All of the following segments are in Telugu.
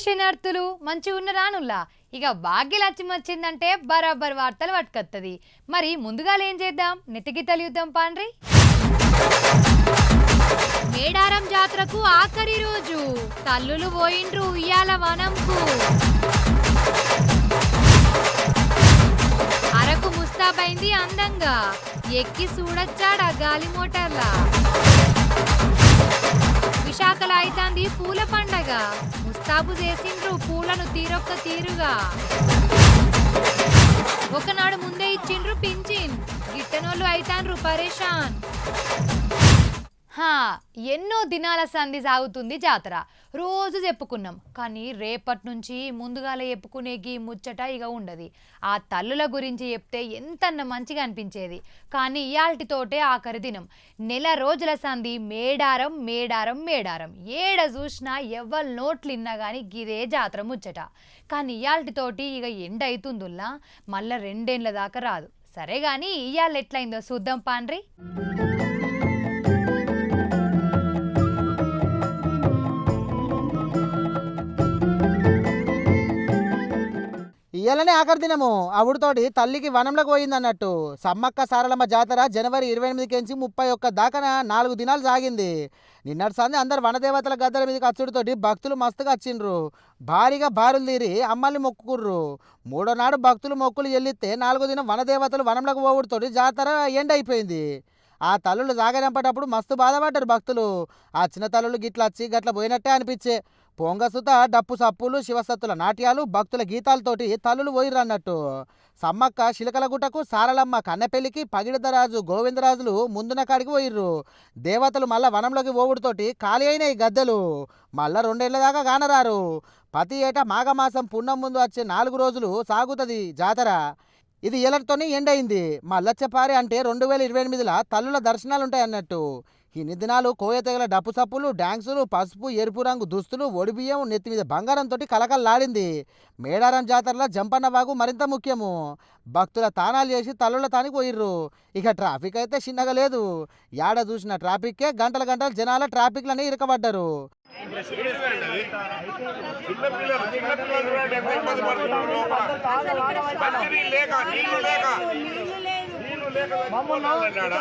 శనార్థులు మంచి ఉన్న రానుల్లా ఇక భాగ్యలక్ష్మి వచ్చిందంటే బరాబర్ వార్తలు పట్టుకొత్తది. మరి ముందుగా ఏం చేద్దాం, నెతికితలు యుద్ధం పాండ్రి. మేడారం జాతరకు ఆఖరి రోజు తల్లులు పోయిండ్రు ఉయ్యాల వనంకు. అరకు ముస్తాబైంది అందంగా, ఎక్కి చూడొచ్చాడా గాలి మోటార్లా. విశాఖలో అయితాంది పూల పండగ, ముస్తాబు చేసిండ్రు పూలను తీరొక్క తీరుగా. ఒకనాడు ముందే ఇచ్చిండ్రు పింఛన్, గిట్టనోళ్ళు అయితాండ్రు పరేషాన్. ఎన్నో దినాల సంధి సాగుతుంది జాతర, రోజు చెప్పుకున్నాం. కానీ రేపటి నుంచి ముందుగాల చెప్పుకునేకి ముచ్చట ఇక ఉండదు. ఆ తల్లుల గురించి చెప్తే ఎంతన్న మంచిగా అనిపించేది. కానీ ఇయాల్టితోటే ఆఖరి దినం. నెల రోజుల సంధి మేడారం మేడారం మేడారం, ఏడ చూసినా ఎవ్వరు నోట్లు ఇన్నా కానీ గిదే జాతర ముచ్చట. కానీ ఇయాల్టితోటి ఇక ఎండ అవుతుందిల్లా, మళ్ళా 2 ఏళ్ల దాకా రాదు. సరే కానీ ఇయాళ్ళ ఎట్లయిందో చూద్దాం పాండ్రి. ఇయ్యాలనే ఆఖరి దినము. అవుడితోటి తల్లికి వనంలోకి పోయిందన్నట్టు. సమ్మక్క సారలమ్మ జాతర జనవరి 28 నుంచి 31 దాకా 4 దినాలు సాగింది. నిన్నటి సంది అందరు వనదేవతల గద్దల మీదకి అచ్చుడితోటి భక్తులు మస్తుగా వచ్చిండ్రు. భారీగా బారులు తీరి అమ్మల్ని మొక్కుకుర్రు. 3వ నాడు భక్తులు మొక్కులు చెల్లిస్తే 4వ దినం వనదేవతలు వనంలోకి పోవుడితోటి జాతర ఎండ్ అయిపోయింది. ఆ తల్లులు జాగరింపేటప్పుడు మస్తు బాధపడ్డారు భక్తులు. ఆ చిన్న తల్లులు గిట్ల వచ్చి గట్ల పోయినట్టే అనిపించే. పొంగసుత డప్పు సప్పులు శివసత్తుల నాట్యాలు భక్తుల గీతాలతోటి తల్లులు పోయిర్రన్నట్టు. సమ్మక్క శిలకలగుట్టకు, సారలమ్మ కన్నెపెల్లికి, పగిడిదరాజు గోవిందరాజులు ముందున కాడికి పోయిర్రు. దేవతలు మళ్ళా వనంలోకి పోవుడితోటి ఖాళీ అయినాయి గద్దెలు. మళ్ళా 2 ఏళ్ల దాకా కానరారు. ప్రతి ఏటా మాఘమాసం పున్నం ముందు వచ్చే 4 రోజులు సాగుతుంది జాతర. ఇది ఎలటితోనే ఎండ్ అయింది. మళ్ళొచ్చేపారి అంటే 2028ల తల్లుల దర్శనాలు ఉంటాయన్నట్టు. ఇన్ని దినాలు కోయ తెగల డప్పు సప్పులు, డ్యాన్సులు, పసుపు ఎరుపు రంగు దుస్తులు, ఒడిబియ్యం, నెత్తి మీద బంగారంతో కలకల్లాడింది. మేడారం జాతరలో జంపన్న వాగు మరింత ముఖ్యము. భక్తుల తానాలు చేసి తల్లుల తానికి పోయిర్రు. ఇక ట్రాఫిక్ అయితే చిన్నగా లేదు. యాడ చూసిన ట్రాఫిక్కే గంటల గంటల జనాల ట్రాఫిక్లనే ఇరకబడ్డారు.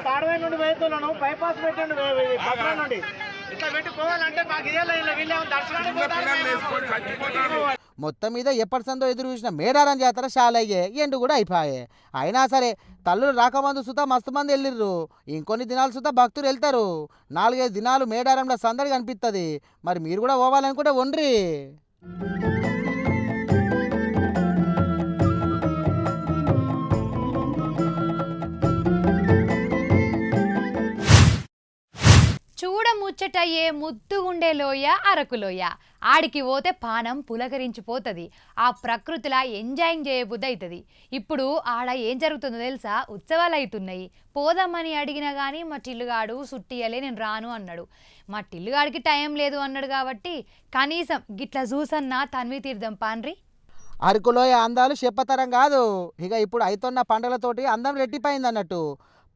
తాడవై నుండి వెళ్తున్నాను, బైపాస్ పెట్టండి నుండి ఇట్లా పెట్టి పోవాలంటే మాకు మొత్తం మీద ఎప్పటి సందో ఎదురు చూసిన మేడారం జాతర షాలయ్యే ఎండు కూడా అయిపోయే. అయినా సరే తల్లులు రాకమందు సుత మస్తు మంది వెళ్ళిర్రు. ఇంకొన్ని దినాలు సుత భక్తులు వెళ్తారు. 4-5 దినాలు మేడారంలో సందడి కనిపిస్తుంది. మరి మీరు కూడా పోవాలనుకుంటే వండ్రి. చూడ ముచ్చటయ్యే ముద్దుగుండే లోయ అరకులోయ. ఆడికి పోతే పానం పులకరించిపోతుంది. ఆ ప్రకృతిలా ఎంజాయింగ్ చేయబుద్ధి అవుతుంది. ఇప్పుడు ఆడ ఏం జరుగుతుందో తెలుసా, ఉత్సవాలు అవుతున్నాయి. పోదామని అడిగినా కానీ మా టిల్లుగాడు సుట్టియలే నేను రాను అన్నాడు. మా టిల్లుగాడికి టైం లేదు అన్నాడు కాబట్టి కనీసం గిట్లా చూసన్నా తన్వి తీర్థం పాండ్రి. అరకులోయ అందాలు చెప్పతరం కాదు. ఇక ఇప్పుడు అవుతున్న పంటలతోటి అందం రెట్టిపోయింది అన్నట్టు.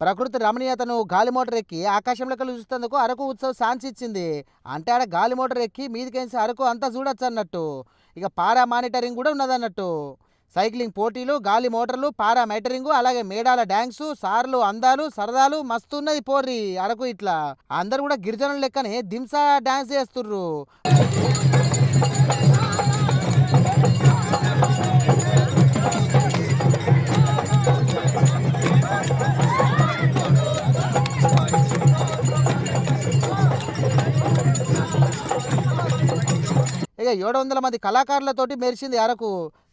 ప్రకృతి రమణీయతను గాలి మోటార్ ఎక్కి ఆకాశంలోకి చూసేందుకు అరకు ఉత్సవం ఛాన్స్ ఇచ్చింది. అంటే ఆడ గాలి మోటార్ ఎక్కి మీదికేసి అరకు అంతా చూడొచ్చు అన్నట్టు. ఇక పారా మానిటరింగ్ కూడా ఉన్నదన్నట్టు. సైక్లింగ్ పోటీలు, గాలి మోటార్లు, పారా మైటరింగు, అలాగే మేడాల డ్యాన్సు, సార్లు, అందాలు, సరదాలు మస్తు ఉన్నది పోర్రి అరకు. ఇట్లా అందరు కూడా గిరిజనుల లెక్కనే దింసా డ్యాన్స్ చేస్తుర్రు. ఇక 700 మంది కళాకారులతోటి మెరిసింది అరకు.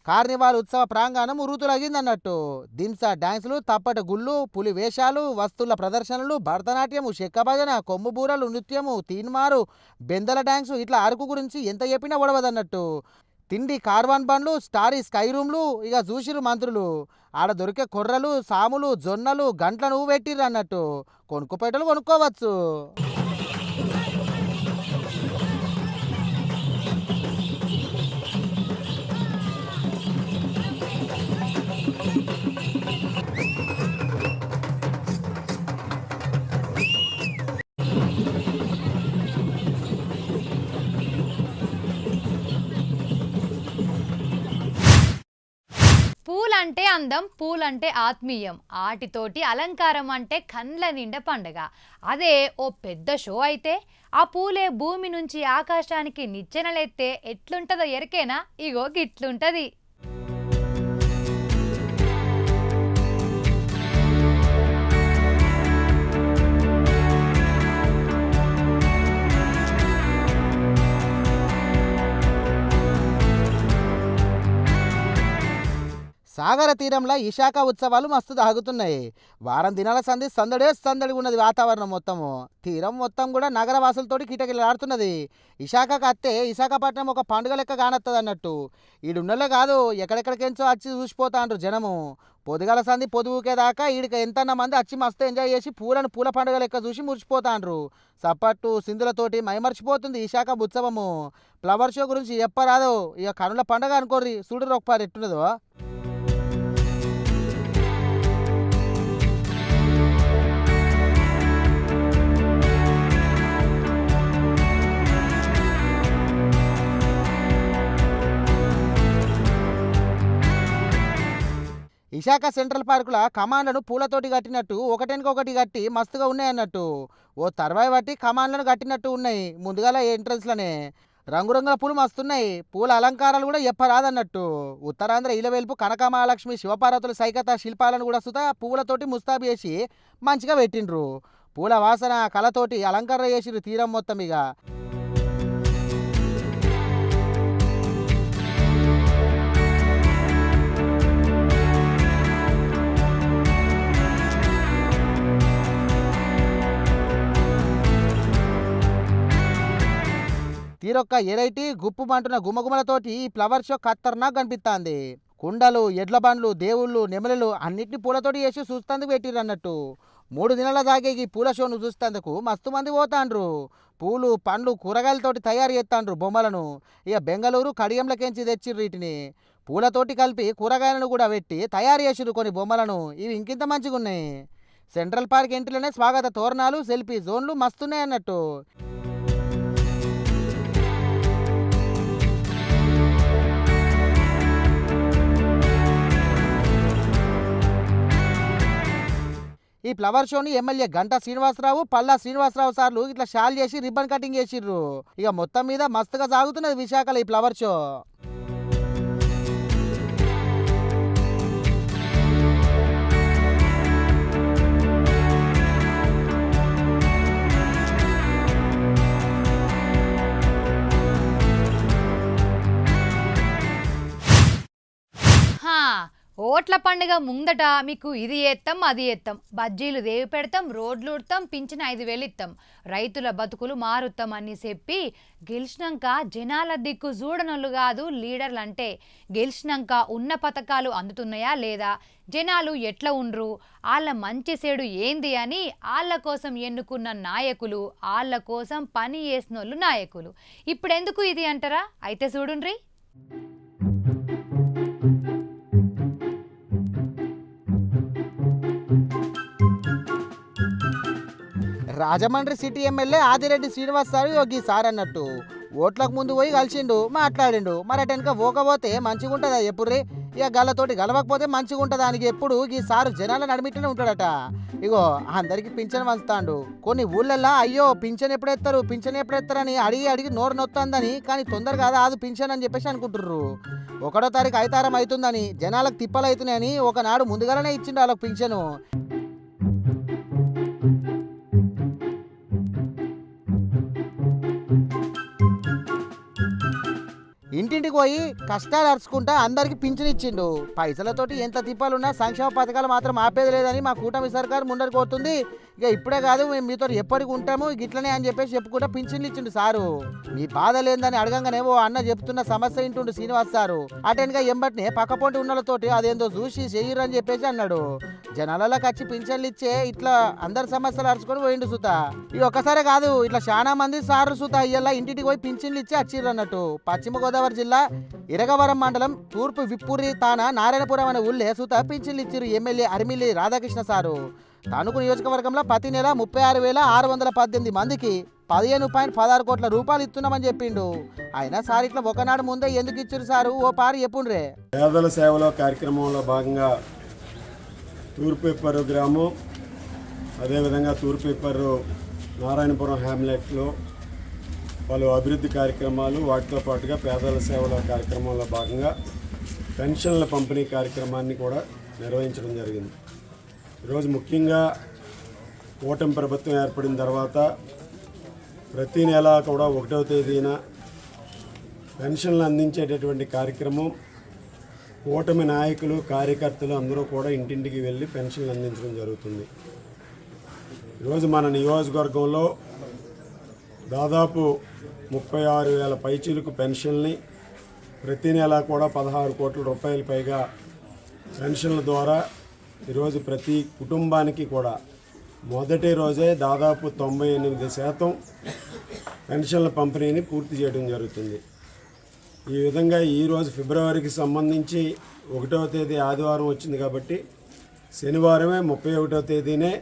కార్నివాల్ ఉత్సవ ప్రాంగణం ఉరుతులగిందన్నట్టు. దింసా డ్యాన్సులు, తప్పట గుళ్ళు, పులి వేషాలు, వస్తువుల ప్రదర్శనలు, భరతనాట్యము, చెక్క భజన, కొమ్ము బూరలు, నృత్యము, తీన్మారు, బెందల డ్యాన్సు, ఇట్లా అరకు గురించి ఎంత చెప్పినా ఒడవదన్నట్టు. తిండి కార్వాన్ బండ్లు, స్టారీ స్కై రూమ్లు ఇక చూసిరు మంత్రులు. ఆడ దొరికే కొర్రలు, సాములు, జొన్నలు, గంటలను పెట్టిర్రు అన్నట్టు. కొనుక్కుపేటలు కొనుక్కోవచ్చు. పూలంటే అందం, పూలంటే ఆత్మీయం, ఆటితోటి అలంకారం అంటే కండ్ల నిండా పండగ. అదే ఓ పెద్ద షో అయితే ఆ పూలే భూమి నుంచి ఆకాశానికి నిచ్చెనలెత్తే ఎట్లుంటదో ఎరికేనా? ఇగో గిట్లుంటది. సాగర తీరంలో ఇషాక ఉత్సవాలు మస్తు సాగుతున్నాయి. వారం దినాల సంధి సందడిగా ఉన్నది వాతావరణం మొత్తము. తీరం మొత్తం కూడా నగర వాసులతోటి కిటకిలాడుతున్నది. ఇషాకకు అత్తే విశాఖపట్నం ఒక పండుగ లెక్క కానొస్తుంది అన్నట్టు. ఈడున్నలే కాదు ఎక్కడెక్కడికెంచో వచ్చి చూసిపోతాండ్రు జనము. పొద్దుగాల సంధి పొదుగుకేదాకా ఈడికి ఎంతన్న మంది వచ్చి మస్తు ఎంజాయ్ చేసి పూల పండుగ లెక్క చూసి మురిచిపోతాండ్రు. సప్పట్టు సింధులతోటి మైమర్చిపోతుంది విశాఖ ఉత్సవము. ఫ్లవర్ షో గురించి చెప్పరాదు, ఇక కనుల పండుగ అనుకోర్రి. చూడు ఒకపారి ఎట్టున్నదో. విశాఖ సెంట్రల్ పార్కుల కమాండ్లను పూలతోటి కట్టినట్టు ఒకటి కట్టి మస్తుగా ఉన్నాయన్నట్టు. ఓ తర్వాయి బట్టి కమాండ్లను కట్టినట్టు ఉన్నాయి ముందుగాల ఎంట్రన్స్లోనే. రంగురంగుల పూలు మస్తున్నాయి. పూల అలంకారాలు కూడా చెప్పరాదన్నట్టు. ఉత్తరాంధ్ర ఇలవేల్పు కనకమహాలక్ష్మి శివపార్వతుల సైకత శిల్పాలను కూడా సుతా పువ్వులతోటి ముస్తాబు చేసి మంచిగా పెట్టిండ్రు. పూల వాసన కళతోటి అలంకరణ చేసిర్రు తీరం మొత్తం. ఇక తీరొక్క ఎరైటీ గుప్పుమంటున్న గుమగుమలతోటి ఈ ఫ్లవర్ షో ఖతర్నాక్ కనిపిస్తుంది. కుండలు, ఎడ్ల బండ్లు, దేవుళ్ళు, నెమలిలు అన్నిటిని పూలతోటి చేసి చూస్తందుకు పెట్టిర్రు అన్నట్టు. 3 దినాల దాగే ఈ పూల షోను చూస్తందుకు మస్తు మంది పోతాండ్రు. పూలు, పండ్లు, కూరగాయలతోటి తయారు చేస్తాండ్రు బొమ్మలను. ఇక బెంగళూరు కడియంలకెంచి తెచ్చిర్రు వీటిని. పూలతోటి కలిపి కూరగాయలను కూడా పెట్టి తయారు చేసిర్రు కొన్ని బొమ్మలను. ఇవి ఇంకింత మంచిగా ఉన్నాయి. సెంట్రల్ పార్క్ ఎంట్రీలోనే స్వాగత తోరణాలు, సెల్ఫీ జోన్లు మస్తున్నాయి అన్నట్టు. ఈ ఫ్లవర్ షోని ఎమ్మెల్యే గంటా శ్రీనివాసరావు, పల్లా శ్రీనివాసరావు సార్లు ఇట్లా షాల్ చేసి రిబ్బన్ కటింగ్ చేసిర్రు. ఇక మొత్తం మీద మస్తుగా సాగుతున్నది విశాఖలో ఈ ఫ్లవర్ షో. ఓట్ల పండుగ ముందట మీకు ఇది ఏత్తాం అది ఏత్తాం, బజ్జీలు దేవి పెడతాం, రోడ్లు ఉడతాం, పింఛన్ 5,000 ఇస్తాం, రైతుల బతుకులు మారుతాం అని చెప్పి గెలిచినాక జనాల దిక్కు చూడనోళ్ళు కాదు లీడర్లు అంటే. గెలిచినాక ఉన్న పథకాలు అందుతున్నాయా లేదా, జనాలు ఎట్లా ఉండ్రు, వాళ్ళ మంచి చెడు ఏంది అని వాళ్ళ కోసం ఎన్నుకున్న నాయకులు, వాళ్ళ కోసం పని చేసినోళ్ళు నాయకులు. ఇప్పుడెందుకు ఇది అంటారా? అయితే చూడుండ్రి. Rajahmundry city MLA Adireddy Srinivas sir Yogi sir అన్నట్టు. ఓట్లకు ముందు పోయి కలిసిండు, మాట్లాడిండు. మరి అటెనక పోకపోతే మంచిగా ఉంటుందా ఎప్పుడురే? ఇక గల్లతోటి గలవకపోతే మంచిగా ఉంటుందా అని ఎప్పుడు ఈ సారు జనాల నడిమిట్లనే ఉంటాడట. ఇగో అందరికి పింఛన్ వంచుతాండు. కొన్ని ఊళ్ళల్లో అయ్యో పింఛన్ ఎప్పుడెత్తారని అడిగి నోరు నొత్తందని, కానీ తొందరగా కాదు ఆదు పింఛన్ అని చెప్పేసి అనుకుంటుర్రు. 1వ తారీఖు ఐతారం అవుతుందని, జనాలకు తిప్పలు అవుతున్నాయని ఒకనాడు ముందుగానే ఇచ్చిండు వాళ్ళకి పింఛను. ఇంటింటికి పోయి కష్టాలు అరుచుకుంటా అందరికి పింఛన్ ఇచ్చిండు. పైసలతోటి ఎంత తిప్పాలున్నా సంక్షేమ పథకాలు మాత్రం ఆపేది లేదని మా కూటమి సర్కారు ముందరికి పోతుంది. ఇక ఇప్పుడే కాదు మేము మీతో ఎప్పటికి ఉంటాము గిట్లనే అని చెప్పేసి చెప్పుకుంటా పింఛన్లు ఇచ్చిండు సారు. మీ బాధ లేదని అడగంగానేమో అన్న చెప్తున్న సమస్య ఇంటుండు శ్రీనివాస్ సారు. అటెన్గా ఎంబటినే పక్కపొంటి ఉన్నలతోటి అదేందో చూసి చెయ్యరు అని చెప్పేసి అన్నాడు. జనాలలోకి వచ్చి పింఛన్లు ఇచ్చే ఇట్లా అందరి సమస్యలు అరుచుకొని పోయిండు సుత. ఇక ఒక్కసారే కాదు ఇట్లా చాలా మంది సార్లు సుత ఇయ్యాల ఇంటికి పోయి పింఛన్లు ఇచ్చి వచ్చిర్రు అన్నట్టు. పశ్చిమ గోదావరి జిల్లా ఇరగవరం మండలం తూర్పు విప్పూరి తాన నారాయణపురం అనే ఊళ్ళే సుత పింఛన్లు ఇచ్చిర్రు ఎమ్మెల్యే అరిమిల్లి రాధాకృష్ణ సారు. తణుకు నియోజకవర్గంలో ప్రతి నెల 36,618 మందికి 15.16 కోట్ల రూపాయలు ఇస్తున్నామని చెప్పిండు. అయినా సార్ ఇట్లా ఒకనాడు ముందే ఎందుకు ఇచ్చారు సారు, ఓ పారి చెప్పుండ్రే. పేదల సేవలో కార్యక్రమంలో భాగంగా తూర్పుపేపరు గ్రామం, అదేవిధంగా తూర్పుపేపరు నారాయణపురం హ్యామ్లెట్లో పలు అభివృద్ధి కార్యక్రమాలు, వాటితో పాటుగా పేదల సేవల కార్యక్రమంలో భాగంగా పెన్షన్ల పంపిణీ కార్యక్రమాన్ని కూడా నిర్వహించడం జరిగింది. ఈరోజు ముఖ్యంగా కూటమి ప్రభుత్వం ఏర్పడిన తర్వాత ప్రతి నెల కూడా 1వ తేదీన పెన్షన్లు అందించేటటువంటి కార్యక్రమం కూటమి నాయకులు, కార్యకర్తలు అందరూ కూడా ఇంటింటికి వెళ్ళి పెన్షన్లు అందించడం జరుగుతుంది. ఈరోజు మన నియోజకవర్గంలో దాదాపు 36,000 పైచీలకు పెన్షన్ని ప్రతి నెల కూడా 16 కోట్ల రూపాయల పైగా పెన్షన్ల ద్వారా ఈరోజు ప్రతి కుటుంబానికి కూడా మొదటి రోజే దాదాపు 98% పెన్షన్ల పంపిణీని పూర్తి చేయడం జరుగుతుంది. ఈ విధంగా ఈరోజు ఫిబ్రవరికి సంబంధించి 1వ తేదీ ఆదివారం వచ్చింది కాబట్టి శనివారమే 31వ తేదీనే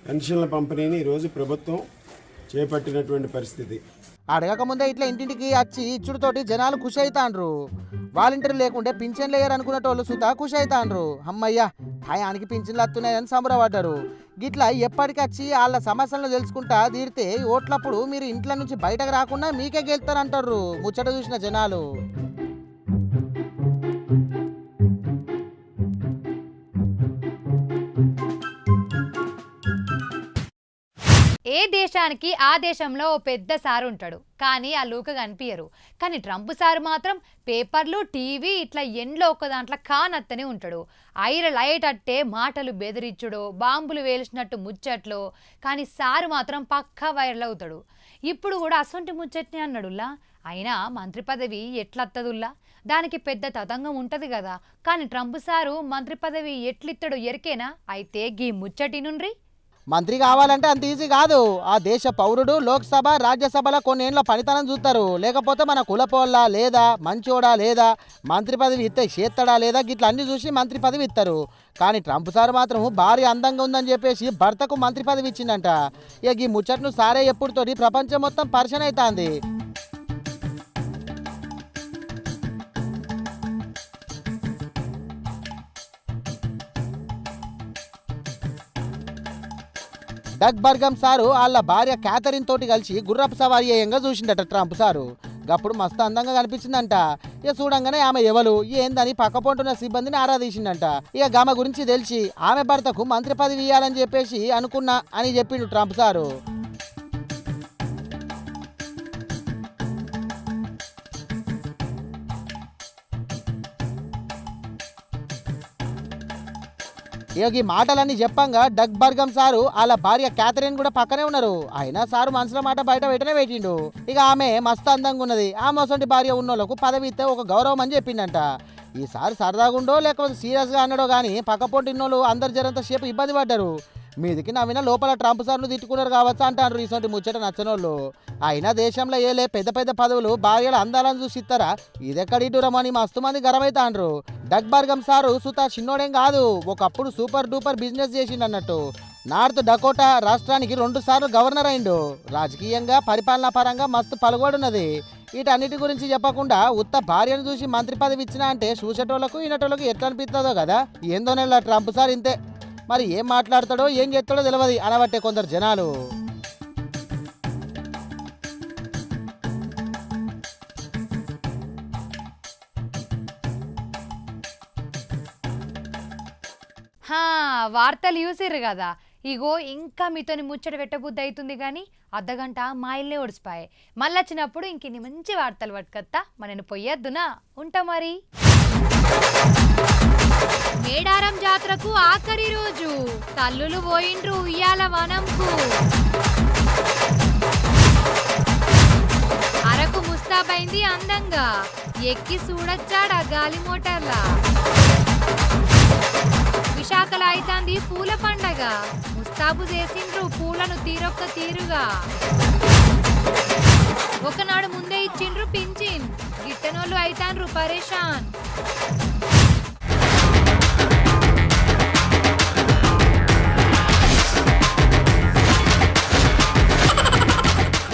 పెన్షన్ల పంపిణీని ఈరోజు ప్రభుత్వం చేపట్టినటువంటి పరిస్థితి. అడగక ముందే ఇట్లా ఇంటింటికి వచ్చి ఇచ్చుడుతోటి జనాలు ఖుషి అవుతాండ్రు. వాలంటీర్ లేకుంటే పింఛన్లు వేయరు అనుకునేటోళ్ళు సుతా ఖుషి అవుతాండ్రు. అమ్మయ్య టయానికి పింఛన్లు వస్తున్నాయని సంబరపడ్డారు. గిట్లా ఎప్పటికి వచ్చి వాళ్ళ సమస్యలను తెలుసుకుంటా తీరితే ఓట్లప్పుడు మీరు ఇంట్లో నుంచి బయటకు రాకుండా మీకే గెలుతారంటారు ముచ్చట చూసిన జనాలు. ఏ దేశానికి ఆ దేశంలో ఓ పెద్ద సారు ఉంటాడు, కానీ ఆ లూక కనిపించరు. కానీ ట్రంప్ సారు మాత్రం పేపర్లు, టీవీ ఇట్లా ఎండ్లో ఒక దాంట్లో కానత్తనే ఉంటాడు. ఐర లైట్ అట్టే మాటలు బెదిరించుడో, బాంబులు వేల్చినట్టు ముచ్చట్లో. కానీ సారు మాత్రం పక్కా వైరల్ అవుతాడు. ఇప్పుడు కూడా అసొంటి ముచ్చట్నే అన్నాడుల్లా. అయినా మంత్రి పదవి ఎట్లత్తదుల్లా, దానికి పెద్ద తతంగం ఉంటుంది కదా. కానీ ట్రంప్ సారు మంత్రి పదవి ఎట్లిత్తడో ఎరికేనా? అయితే గీ ముచ్చటి నుండ్రి. మంత్రి కావాలంటే అంత ఈజీ కాదు. ఆ దేశ పౌరుడు లోక్సభ, రాజ్యసభలో కొన్నేళ్ళ పనితనం చూస్తారు. లేకపోతే మన కులపోళ్ళ లేదా మంచోడా లేదా మంత్రి పదవి ఇస్తే చేస్తాడా లేదా గిట్లా అన్ని చూసి మంత్రి పదవి ఇస్తారు. కానీ ట్రంప్ సార్ మాత్రం భారీ అందంగా ఉందని చెప్పేసి భర్తకు మంత్రి పదవి ఇచ్చిందంట. ఇక ఈ ముచ్చట్ను సారే ఎప్పుడుతోటి ప్రపంచం మొత్తం పరిచయం అవుతుంది. డగ్ బర్గమ్ సారు వాళ్ళ భార్య క్యాథరిన్ తోటి కలిసి గుర్రపు సవారీ అయ్యంగా చూసిండట ట్రంప్ సారు. అప్పుడు మస్తు అందంగా కనిపించిందంట. ఇక చూడంగానే ఆమె ఎవరు ఏందని పక్కపోంటున్న సిబ్బందిని ఆరాధించిందంట. ఇక గమ గురించి తెలిసి ఆమె భర్తకు మంత్రి పదవి ఇవ్వాలని చెప్పేసి అనుకున్నా అని చెప్పిండు ట్రంప్ సారు. ఈ మాటలన్నీ చెప్పంగా డగ్ బర్గమ్ సారు వాళ్ళ భార్య క్యాథరిన్ కూడా పక్కనే ఉన్నారు. అయినా సారు మనసులో మాట బయట పెట్టనే పెట్టిండు. ఇక ఆమె మస్తు అందంగా ఉన్నది, ఆమె సొంటి భార్య ఉన్నోళ్ళకు పదవి ఇస్తే ఒక గౌరవం అని చెప్పిండంట. ఈసారి సరదాగుండో లేకపోతే సీరియస్గా అన్నాడో కానీ పక్కపోటిన్నోళ్ళు అందరు జరంత సేపు ఇబ్బంది పడ్డారు. మీదికి నవ్విన లోపల ట్రంప్ సార్ను తిట్టుకున్నారు కావచ్చు అంటారు రీసెంట్ ముచ్చట నచ్చనోళ్ళు. అయినా దేశంలో ఏలే పెద్ద పెద్ద పదవులు భార్యలు అందాలని చూసి ఇస్తారా, ఇదెక్కడిటురమని మస్తు మంది గర్వైతాండ్రు. డగ్ బర్గమ్ సారు సుతా చిన్నోడేం కాదు, ఒకప్పుడు సూపర్ డూపర్ బిజినెస్ చేసిండన్నట్టు. నార్త్ డకోటా రాష్ట్రానికి 2 సార్లు గవర్నర్ అయిండు. రాజకీయంగా పరిపాలనా పరంగా మస్తు పలుగొడున్నది. వీటన్నిటి గురించి చెప్పకుండా ఉత్త భార్యను చూసి మంత్రి పదవి ఇచ్చినా అంటే చూసేటోళ్లకు ఈనటోళ్ళకు ఎట్లా అనిపిస్తుందో కదా. ఏందో నెల ట్రంప్ సార్ ఇంతే, మరి ఏం మాట్లాడతాడో ఏం చేస్తాడో తెలియదు అనబట్టే కొందరు జనాలు. వార్తలు చూసిర్రు కదా. ఇగో ఇంకా మీతోని ముచ్చట పెట్టబుద్ధి అవుతుంది కానీ అర్ధగంట మా ఇల్లే ఒడిసిపాయి. మళ్ళీ వచ్చినప్పుడు ఇంకిన్ని మంచి వార్తలు పట్టుకత్తా. మనని పొయ్యొద్దునా, ఉంటా మరి. మేడారం జాతరకు ఆఖరి రోజు తల్లులు పోయిండ్రు ఉయ్యాల వనంకు. అరకు ముస్తాబైంది అందంగా, ఎక్కి చూడొచ్చాడా గాలి మోటార్లా. విశాఖలో అయితాంది పూల పండగ, ముస్తాబు చేసిండ్రు పూలను తీరొక్క తీరుగా. ఒకనాడు ముందే ఇచ్చిండ్రు పింఛన్, గిట్టనోళ్ళు అయితాండ్రు పరేషాన్.